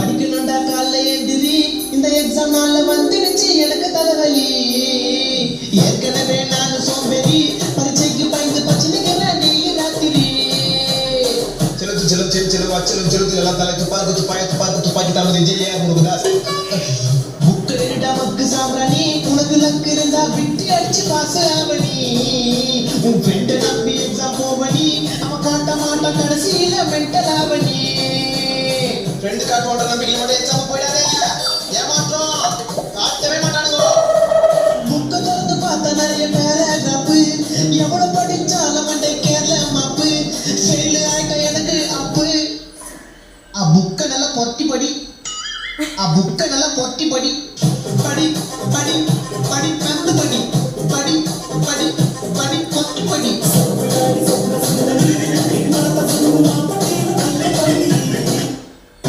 படிக்கணும்டா காலைல எந்திரி இந்த எக்ஸாம் நாள்ல வந்துடுச்சு எனக்கு தலைவலி ஏற்கனவே நான் சோம்பேறி பரீட்சைக்கு பயந்து பச்சினுக்கிறேன் நீ ராத்திரி செலுத்து எல்லாம் தலை துப்பாக்கி தளபதி ஜெயா முருகதாஸ் புக்கு ரெண்டா மக்கு சாம்பிராணி உனக்கு லக்கு இருந்தா விட்டு அடிச்சு பாஸ் ஆவணி உன் ஃப்ரெண்டு நம்பி எக்ஸாம் போவணி அவன் காட்ட மாட்டான் கடைசியில மென்டல் ஆவணி ஃப்ரெண்டு காட்ட மாட்டான் நம்பிக்கை மட்டும் எக்ஸாம் போயிடாதே ஏமாற்றம் காட்டவே மாட்டானுங்க புக்கை திறந்து பார்த்தா நிறைய பேராகிராஃப் எவ்வளவு படிச்சாலும் மண்டை கேரள மாப்பு ஃபெயில் ஆயிட்ட எனக்கு அப்பு புக்கை நல்லா பொட்டி படி புக்கை நல்லா பொட்டி படி படி படி படி கந்து படி படி படி படி பொட்டி படி